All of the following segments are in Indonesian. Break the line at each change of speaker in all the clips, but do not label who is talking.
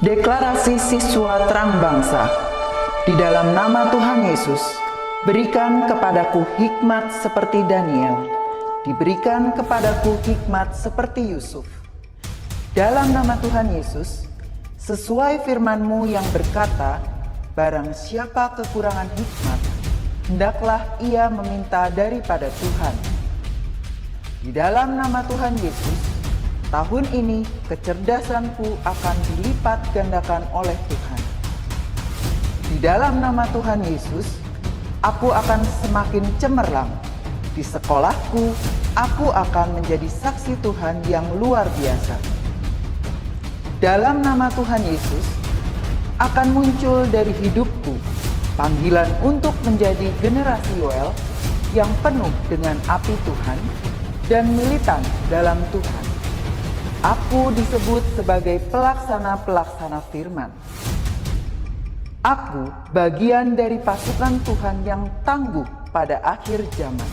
Deklarasi siswa terang bangsa. Di dalam nama Tuhan Yesus, berikan kepadaku hikmat seperti Daniel. Diberikan kepadaku hikmat seperti Yusuf. Dalam nama Tuhan Yesus, sesuai firman-Mu yang berkata, barang siapa kekurangan hikmat, hendaklah ia meminta daripada Tuhan. Di dalam nama Tuhan Yesus, tahun ini kecerdasanku akan dilipat gandakan oleh Tuhan. Di dalam nama Tuhan Yesus, aku akan semakin cemerlang. Di sekolahku, aku akan menjadi saksi Tuhan yang luar biasa. Dalam nama Tuhan Yesus, akan muncul dari hidupku panggilan untuk menjadi generasi Yoel yang penuh dengan api Tuhan dan militan dalam Tuhan. Aku disebut sebagai pelaksana-pelaksana firman. Aku bagian dari pasukan Tuhan yang tangguh pada akhir zaman.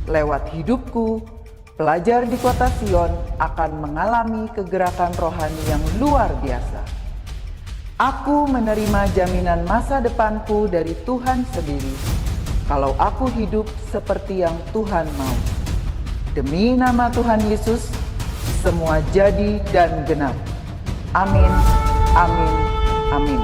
Lewat hidupku, pelajar di kota Sion akan mengalami kegerakan rohani yang luar biasa. Aku menerima jaminan masa depanku dari Tuhan sendiri, kalau aku hidup seperti yang Tuhan mau. Demi nama Tuhan Yesus, semua jadi dan genap. Amin, amin, amin.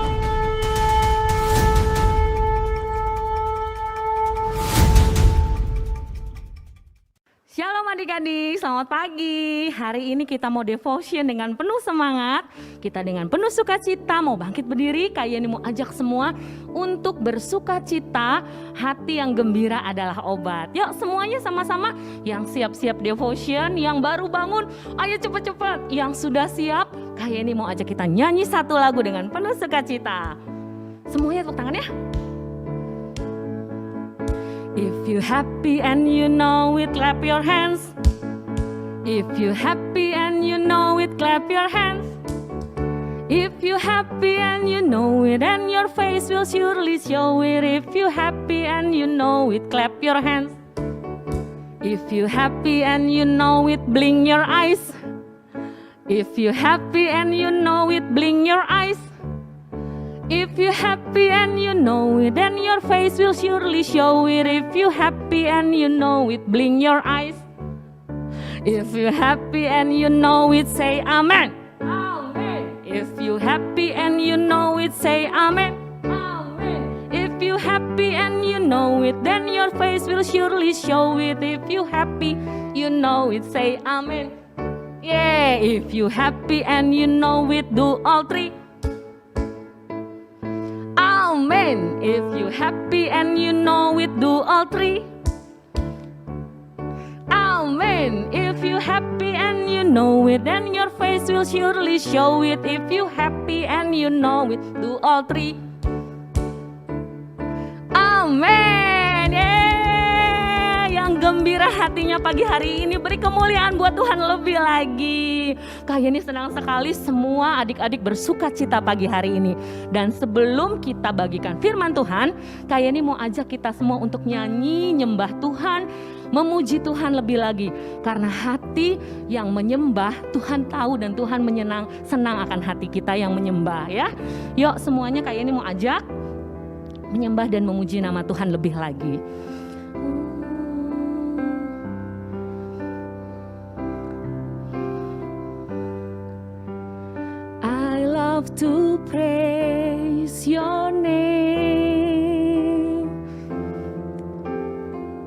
Shalom adik-adik, selamat pagi. Hari ini kita mau devotion dengan penuh semangat. Kita dengan penuh sukacita mau bangkit berdiri. Kayak ini mau ajak semua untuk bersukacita. Hati yang gembira adalah obat. Yuk semuanya sama-sama. Yang siap-siap devotion, yang baru bangun, ayo cepat-cepat. Yang sudah siap, kayak ini mau ajak kita nyanyi satu lagu dengan penuh sukacita. Semuanya tepuk tangan ya. If you happy and you know it, clap your hands. If you happy and you know it, clap your hands. If you happy and you know it, and your face will surely show it. If you happy and you know it, clap your hands. If you happy and you know it, blink your eyes. If you happy and you know it, blink your eyes. If you happy and you know it, then your face will surely show it. If you happy and you know it, blink your eyes. If you happy and you know it, say amen. Amen. If you happy and you know it, say amen. Amen. If you happy and you know it, then your face will surely show it. If you happy, you know it, say amen. Yeah. If you happy and you know it, do all three. Amen. If you happy and you know it, do all three. Amen. If you happy and you know it, then your face will surely show it. If you happy and you know it, do all three. Amen. Yang gembira hatinya pagi hari ini, beri kemuliaan buat Tuhan lebih lagi. Kayak ini senang sekali semua adik-adik bersuka cita pagi hari ini. Dan sebelum kita bagikan firman Tuhan, kayak ini mau ajak kita semua untuk nyanyi, nyembah Tuhan, memuji Tuhan lebih lagi. Karena hati yang menyembah, Tuhan tahu dan Tuhan senang akan hati kita yang menyembah ya. Yuk semuanya kayak ini mau ajak menyembah dan memuji nama Tuhan lebih lagi. To praise your name,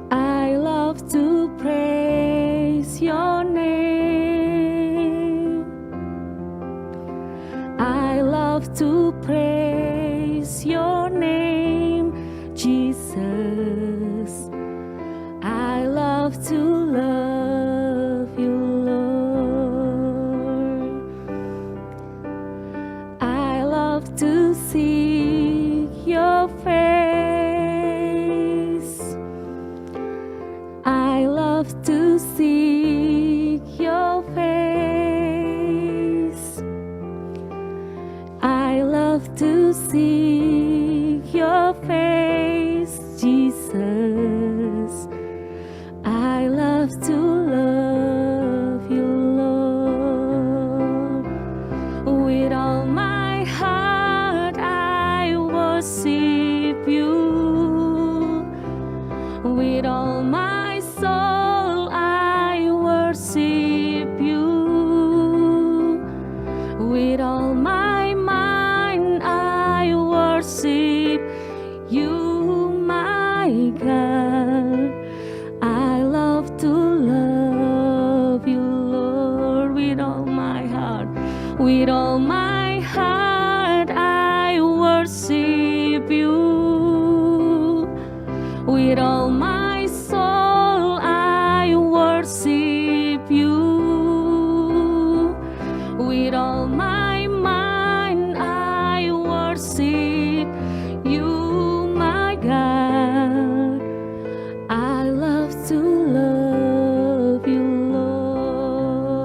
I love to praise your name, I love to praise your name, Jesus, I love to love you, to seek your face, I love to seek your face, I love to seek your face, Jesus. With all my soul I worship you. With all my mind I worship you, my God. I love to love you, Lord.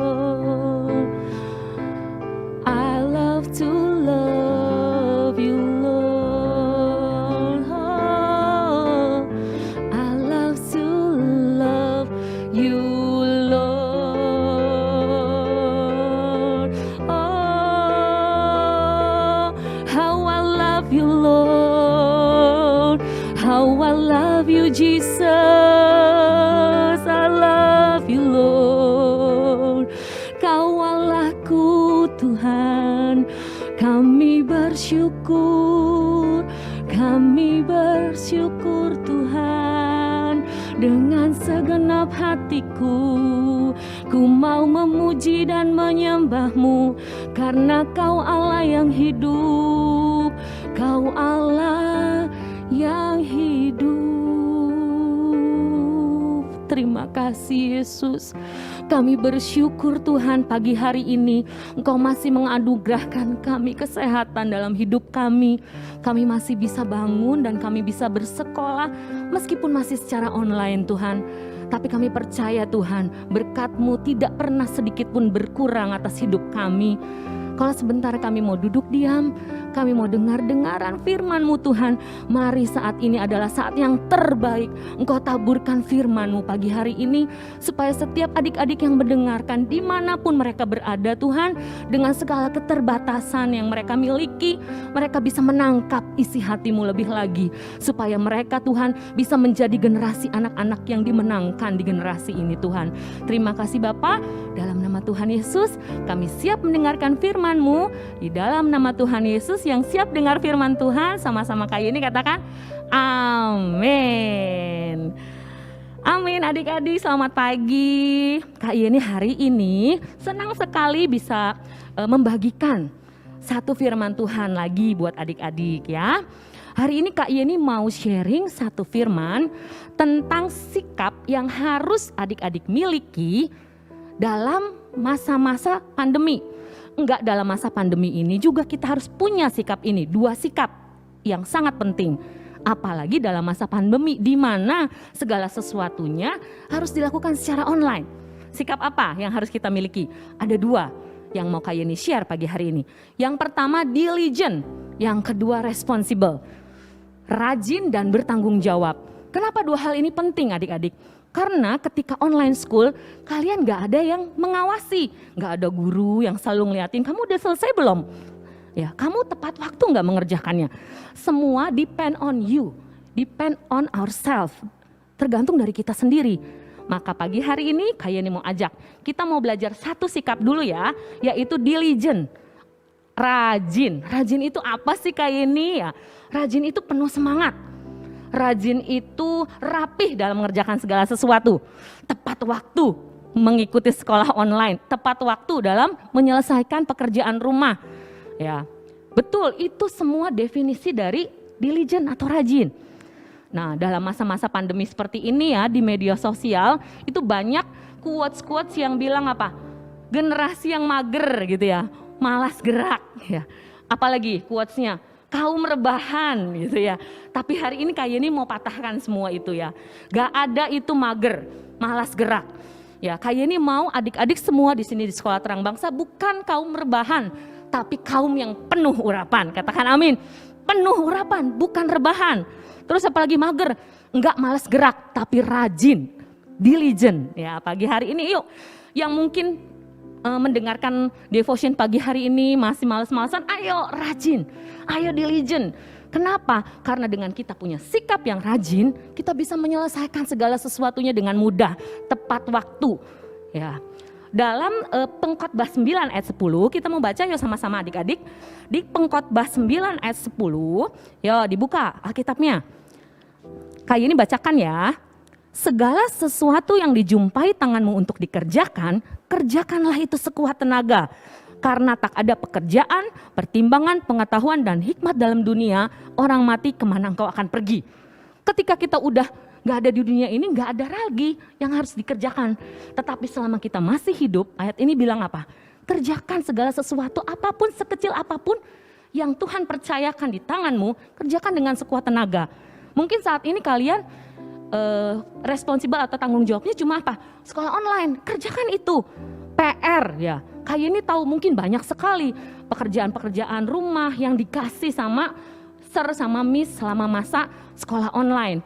I love to love you, Lord. Oh, I love to love you, Lord. Oh, how I love you, Lord. How I love you, Jesus. I love you, Lord. Kau Allahku, Tuhan. Kami bersyukur, Tuhan. Dengan segenap hatiku, ku mau memuji dan menyembah-Mu, karena Kau Allah yang hidup, Kau Allah yang hidup. Terima kasih Yesus. Kami bersyukur Tuhan pagi hari ini Engkau masih menganugerahkan kami kesehatan dalam hidup kami. Kami masih bisa bangun dan kami bisa bersekolah meskipun masih secara online Tuhan. Tapi kami percaya Tuhan, berkat-Mu tidak pernah sedikit pun berkurang atas hidup kami. Kalau sebentar kami mau duduk diam, kami mau dengar-dengaran firman-Mu Tuhan. Mari saat ini adalah saat yang terbaik. Engkau taburkan firman-Mu pagi hari ini, supaya setiap adik-adik yang mendengarkan dimanapun mereka berada Tuhan, dengan segala keterbatasan yang mereka miliki, mereka bisa menangkap isi hati-Mu lebih lagi. Supaya mereka Tuhan bisa menjadi generasi anak-anak yang dimenangkan di generasi ini Tuhan. Terima kasih Bapa, dalam nama Tuhan Yesus kami siap mendengarkan firman-Mu. Di dalam nama Tuhan Yesus yang siap dengar firman Tuhan, sama-sama kayak ini katakan amin. Amin adik-adik, selamat pagi. Kak Yeni hari ini senang sekali bisa membagikan satu firman Tuhan lagi buat adik-adik ya. Hari ini Kak Yeni mau sharing satu firman tentang sikap yang harus adik-adik miliki dalam masa-masa pandemi. Enggak, dalam masa pandemi ini juga kita harus punya sikap ini. Dua sikap yang sangat penting. Apalagi dalam masa pandemi di mana segala sesuatunya harus dilakukan secara online. Sikap apa yang harus kita miliki? Ada dua yang mau Kak Yeni share pagi hari ini. Yang pertama diligent, yang kedua responsible. Rajin dan bertanggung jawab. Kenapa dua hal ini penting adik-adik? Karena ketika online school, kalian gak ada yang mengawasi. Gak ada guru yang selalu ngeliatin, kamu udah selesai belum? Ya, kamu tepat waktu gak mengerjakannya? Semua depend on you, depend on ourselves. Tergantung dari kita sendiri. Maka pagi hari ini Kak Yeni mau ajak, kita mau belajar satu sikap dulu ya, yaitu diligent. Rajin. Rajin itu apa sih Kak Yeni? Ya, rajin itu penuh semangat. Rajin itu rapih dalam mengerjakan segala sesuatu. Tepat waktu mengikuti sekolah online. Tepat waktu dalam menyelesaikan pekerjaan rumah. Ya, betul, itu semua definisi dari diligent atau rajin. Nah, dalam masa-masa pandemi seperti ini ya, di media sosial itu banyak quotes-quotes yang bilang apa? Generasi yang mager gitu ya, malas gerak ya. Apalagi quotes-nya? Kaum rebahan gitu ya. Tapi hari ini Kak Yeni mau patahkan semua itu ya. Gak ada itu mager, malas gerak. Ya, Kak Yeni mau adik-adik semua di sini di Sekolah Terang Bangsa bukan kaum rebahan, tapi kaum yang penuh urapan. Katakan amin. Penuh urapan, bukan rebahan. Terus apalagi mager, enggak malas gerak, tapi rajin, diligent. Ya, pagi hari ini yuk yang mungkin mendengarkan devotion pagi hari ini masih malas-malasan, ayo rajin, ayo diligent. Kenapa? Karena dengan kita punya sikap yang rajin, kita bisa menyelesaikan segala sesuatunya dengan mudah, tepat waktu. Ya. Dalam Pengkhotbah 9 ayat 10, kita mau baca yuk sama-sama adik-adik. Di Pengkhotbah 9 ayat 10, yuk dibuka Alkitabnya. Kayak ini bacakan ya. Segala sesuatu yang dijumpai tanganmu untuk dikerjakan, kerjakanlah itu sekuat tenaga. Karena tak ada pekerjaan, pertimbangan, pengetahuan, dan hikmat dalam dunia, orang mati kemana engkau akan pergi. Ketika kita udah gak ada di dunia ini, gak ada lagi yang harus dikerjakan. Tetapi selama kita masih hidup, ayat ini bilang apa? Kerjakan segala sesuatu, apapun, sekecil apapun yang Tuhan percayakan di tanganmu, kerjakan dengan sekuat tenaga. Mungkin saat ini kalian responsibel atau tanggung jawabnya cuma apa? Sekolah online, kerjakan itu. PR ya, kayak ini tahu mungkin banyak sekali pekerjaan-pekerjaan rumah yang dikasih sama sama Miss selama masa sekolah online.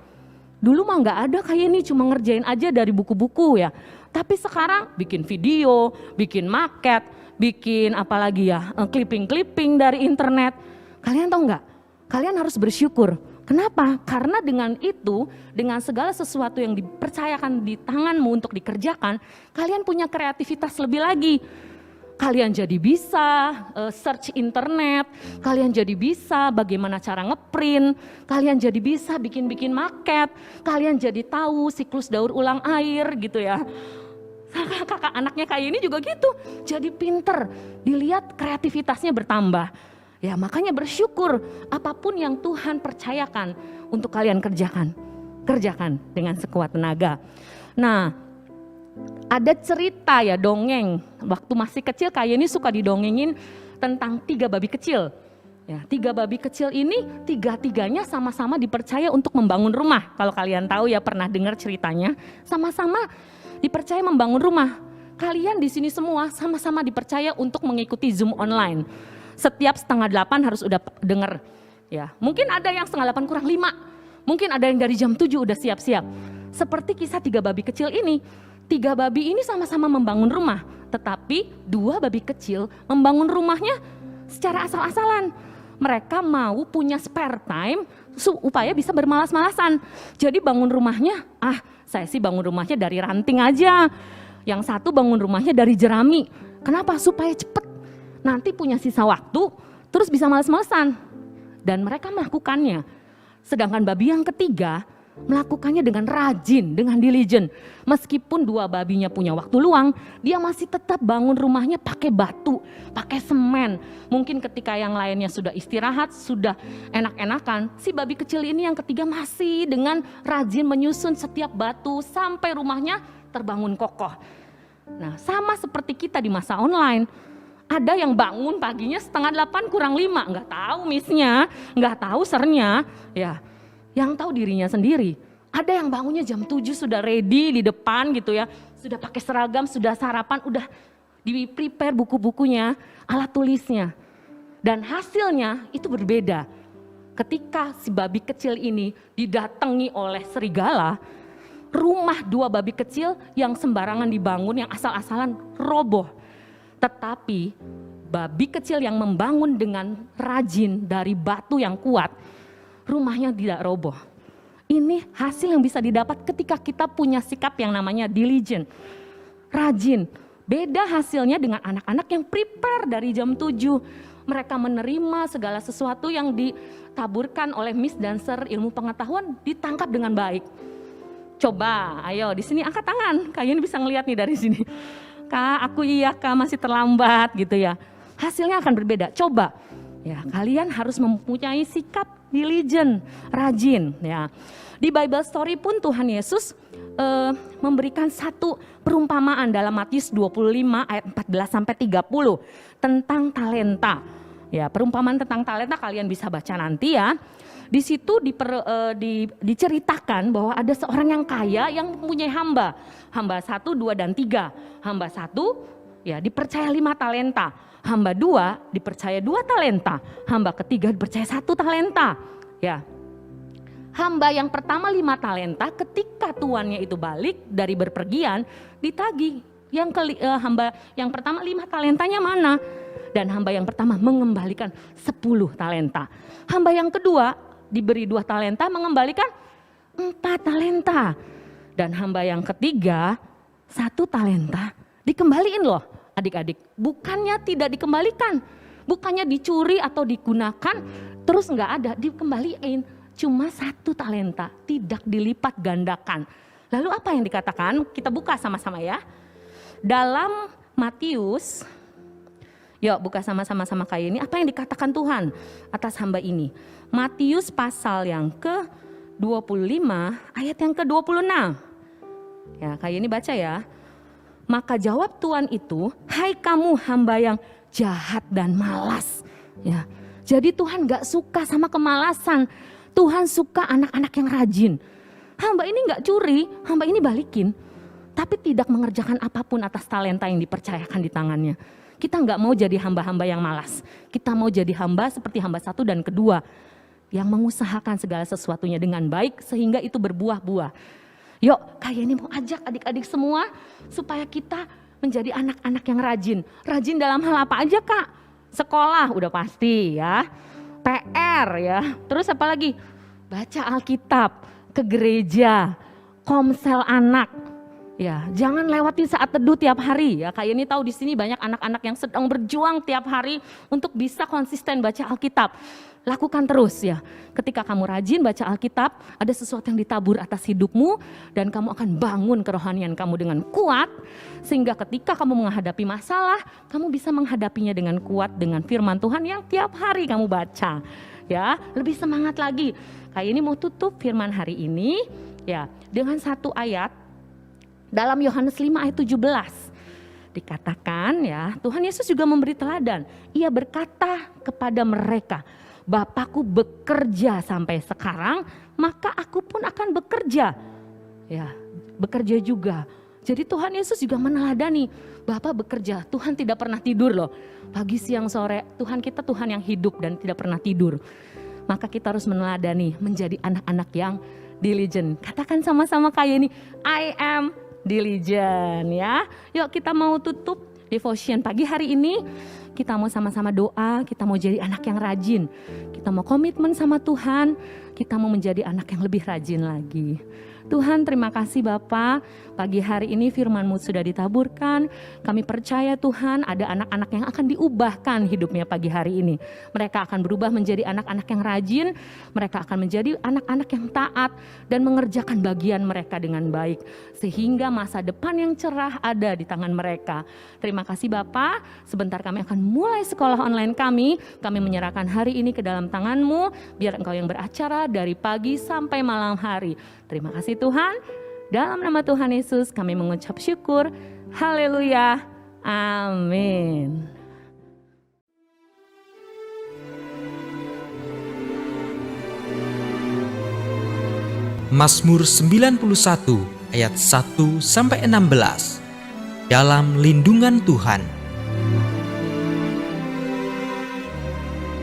Dulu mah nggak ada kayak ini, cuma ngerjain aja dari buku-buku ya. Tapi sekarang bikin video, bikin maket, bikin apalagi ya, clipping-clipping dari internet. Kalian tahu nggak? Kalian harus bersyukur. Kenapa? Karena dengan itu, dengan segala sesuatu yang dipercayakan di tanganmu untuk dikerjakan, kalian punya kreativitas lebih lagi. Kalian jadi bisa search internet, kalian jadi bisa bagaimana cara ngeprint, kalian jadi bisa bikin-bikin maket, kalian jadi tahu siklus daur ulang air gitu ya. Kakak anaknya kayak ini juga gitu, jadi pinter, dilihat kreativitasnya bertambah. Ya makanya bersyukur apapun yang Tuhan percayakan untuk kalian kerjakan. Kerjakan dengan sekuat tenaga. Nah ada cerita ya dongeng. Waktu masih kecil kayak ini suka didongengin tentang 3 babi kecil. Ya, 3 babi kecil ini 3-tiganya sama-sama dipercaya untuk membangun rumah. Kalau kalian tahu ya pernah dengar ceritanya. Sama-sama dipercaya membangun rumah. Kalian di sini semua sama-sama dipercaya untuk mengikuti Zoom online. Setiap 7:30 harus udah dengar. Ya, mungkin ada yang 7:30 kurang 5. Mungkin ada yang dari jam 7 udah siap-siap. Seperti kisah 3 babi kecil ini. 3 babi ini sama-sama membangun rumah. Tetapi 2 babi kecil membangun rumahnya secara asal-asalan. Mereka mau punya spare time supaya bisa bermalas-malasan. Jadi bangun rumahnya, saya sih bangun rumahnya dari ranting aja. Yang satu bangun rumahnya dari jerami. Kenapa? Supaya cepet. Nanti punya sisa waktu, terus bisa malas-malasan. Dan mereka melakukannya. Sedangkan babi yang ketiga melakukannya dengan rajin, dengan diligent. Meskipun 2 babinya punya waktu luang, dia masih tetap bangun rumahnya pakai batu, pakai semen. Mungkin ketika yang lainnya sudah istirahat, sudah enak-enakan, si babi kecil ini yang ketiga masih dengan rajin menyusun setiap batu sampai rumahnya terbangun kokoh. Nah sama seperti kita di masa online. Ada yang bangun paginya 7:30 kurang 5, nggak tahu missnya, nggak tahu sernya, ya. Yang tahu dirinya sendiri. Ada yang bangunnya jam 7 sudah ready di depan gitu ya, sudah pakai seragam, sudah sarapan, udah di-prepare buku-bukunya, alat tulisnya. Dan hasilnya itu berbeda. Ketika si babi kecil ini didatangi oleh serigala, rumah 2 babi kecil yang sembarangan dibangun, yang asal-asalan roboh. Tetapi babi kecil yang membangun dengan rajin dari batu yang kuat, rumahnya tidak roboh. Ini hasil yang bisa didapat ketika kita punya sikap yang namanya diligent, rajin. Beda hasilnya dengan anak-anak yang prepare dari jam 7. Mereka menerima segala sesuatu yang ditaburkan oleh Miss dan Sir ilmu pengetahuan, ditangkap dengan baik. Coba, ayo di sini angkat tangan, kalian bisa ngelihat nih dari sini. Kak, aku iya kak, masih terlambat gitu ya. Hasilnya akan berbeda. Coba, ya kalian harus mempunyai sikap diligent, rajin. Ya, di Bible Story pun Tuhan Yesus memberikan satu perumpamaan dalam Matius 25 ayat 14-30 tentang talenta. Ya, perumpamaan tentang talenta kalian bisa baca nanti ya. Di situ diceritakan bahwa ada seorang yang kaya yang mempunyai hamba 1, 2, dan 3. Hamba 1 ya dipercaya 5 talenta, hamba 2 dipercaya 2 talenta, hamba ketiga dipercaya 1 talenta. Ya, hamba yang pertama 5 talenta, ketika tuannya itu balik dari berpergian ditagih. Hamba yang pertama 5 talentanya mana? Dan hamba yang pertama mengembalikan 10 talenta. Hamba yang kedua diberi 2 talenta mengembalikan 4 talenta. Dan hamba yang ketiga 1 talenta dikembaliin loh adik-adik. Bukannya tidak dikembalikan, bukannya dicuri atau digunakan terus nggak ada, dikembaliin. Cuma 1 talenta, tidak dilipat gandakan. Lalu apa yang dikatakan? Kita buka sama-sama ya. Dalam Matius, yuk buka sama-sama kayak ini. Apa yang dikatakan Tuhan atas hamba ini? Matius pasal yang ke 25 ayat yang ke-26. Ya, kayak ini baca ya. Maka jawab Tuhan itu, hai kamu hamba yang jahat dan malas. Ya, jadi Tuhan gak suka sama kemalasan. Tuhan suka anak-anak yang rajin. Hamba ini gak curi, hamba ini balikin. Tapi tidak mengerjakan apapun atas talenta yang dipercayakan di tangannya. Kita gak mau jadi hamba-hamba yang malas. Kita mau jadi hamba seperti hamba 1 dan kedua. Yang mengusahakan segala sesuatunya dengan baik sehingga itu berbuah-buah. Yuk, kayak ini mau ajak adik-adik semua supaya kita menjadi anak-anak yang rajin. Rajin dalam hal apa aja Kak? Sekolah udah pasti ya. PR ya. Terus apa lagi? Baca Alkitab, ke gereja, komsel anak. Ya, jangan lewati saat teduh tiap hari ya. Kayak ini tahu di sini banyak anak-anak yang sedang berjuang tiap hari untuk bisa konsisten baca Alkitab. Lakukan terus ya. Ketika kamu rajin baca Alkitab, ada sesuatu yang ditabur atas hidupmu dan kamu akan bangun kerohanian kamu dengan kuat sehingga ketika kamu menghadapi masalah, kamu bisa menghadapinya dengan kuat dengan firman Tuhan yang tiap hari kamu baca. Ya, lebih semangat lagi. Kayak ini mau tutup firman hari ini ya dengan satu ayat dalam Yohanes 5 ayat 17. Dikatakan ya, Tuhan Yesus juga memberi teladan. Ia berkata kepada mereka, Bapakku bekerja sampai sekarang, maka aku pun akan bekerja. Ya, bekerja juga. Jadi Tuhan Yesus juga meneladani, Bapak bekerja, Tuhan tidak pernah tidur loh. Pagi, siang, sore, Tuhan kita Tuhan yang hidup dan tidak pernah tidur. Maka kita harus meneladani, menjadi anak-anak yang diligent. Katakan sama-sama kayak ini, I am diligent ya. Yuk kita mau tutup devotion pagi hari ini. Kita mau sama-sama doa, kita mau jadi anak yang rajin. Kita mau komitmen sama Tuhan, kita mau menjadi anak yang lebih rajin lagi. Tuhan terima kasih Bapa, pagi hari ini firman-Mu sudah ditaburkan. Kami percaya Tuhan ada anak-anak yang akan diubahkan hidupnya pagi hari ini. Mereka akan berubah menjadi anak-anak yang rajin, mereka akan menjadi anak-anak yang taat dan mengerjakan bagian mereka dengan baik. Sehingga masa depan yang cerah ada di tangan mereka. Terima kasih Bapa, sebentar kami akan mulai sekolah online kami. Kami menyerahkan hari ini ke dalam tangan-Mu, biar Engkau yang beracara dari pagi sampai malam hari. Terima kasih Tuhan, dalam nama Tuhan Yesus kami mengucap syukur. Haleluya, amin.
Mazmur 91 ayat 1 sampai 16. Dalam lindungan Tuhan.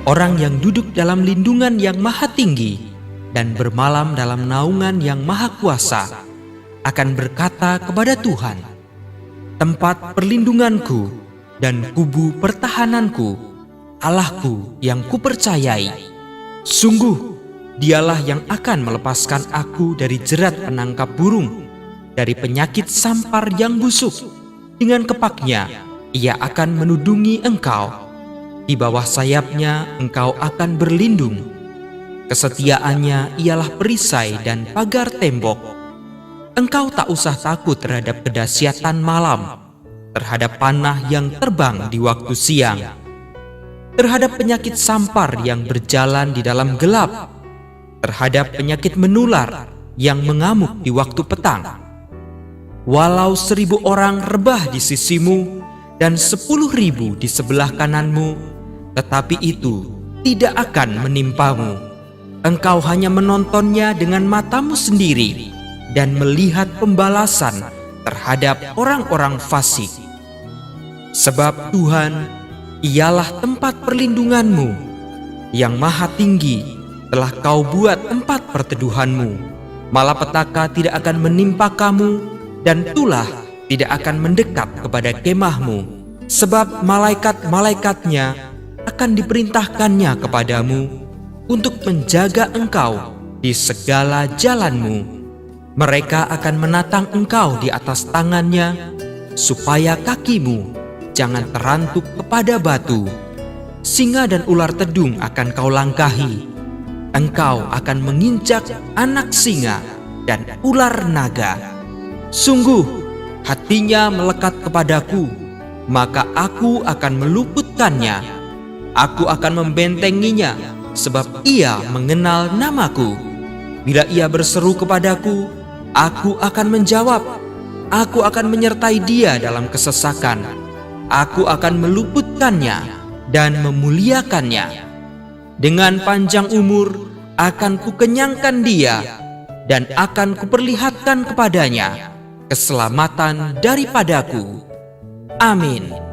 Orang yang duduk dalam lindungan yang maha tinggi dan bermalam dalam naungan yang maha kuasa akan berkata kepada Tuhan, tempat perlindunganku dan kubu pertahananku, Allahku yang kupercayai. Sungguh, Dialah yang akan melepaskan aku dari jerat penangkap burung, dari penyakit sampar yang busuk. Dengan kepaknya, Ia akan menudungi engkau. Di bawah sayapnya engkau akan berlindung. Kesetiaannya ialah perisai dan pagar tembok. Engkau tak usah takut terhadap kedahsyatan malam, terhadap panah yang terbang di waktu siang, terhadap penyakit sampar yang berjalan di dalam gelap, terhadap penyakit menular yang mengamuk di waktu petang. Walau 1000 orang rebah di sisimu dan 10.000 di sebelah kananmu, tetapi itu tidak akan menimpamu. Engkau hanya menontonnya dengan matamu sendiri dan melihat pembalasan terhadap orang-orang fasik. Sebab Tuhan, Ialah tempat perlindunganmu, yang maha tinggi telah kau buat tempat perteduhanmu. Malapetaka tidak akan menimpa kamu, dan tulah tidak akan mendekat kepada kemahmu. Sebab malaikat-malaikatnya akan diperintahkannya kepadamu untuk menjaga engkau di segala jalanmu. Mereka akan menatang engkau di atas tangannya, supaya kakimu jangan terantuk kepada batu. Singa dan ular tedung akan kau langkahi. Engkau akan menginjak anak singa dan ular naga. Sungguh, hatinya melekat kepadaku, maka aku akan meluputkannya. Aku akan membentenginya, sebab ia mengenal namaku. Bila ia berseru kepadaku, aku akan menjawab. Aku akan menyertai dia dalam kesesakan. Aku akan meluputkannya dan memuliakannya. Dengan panjang umur akan kukenyangkan dia, dan akan kuperlihatkan kepadanya keselamatan daripadaku. Amin.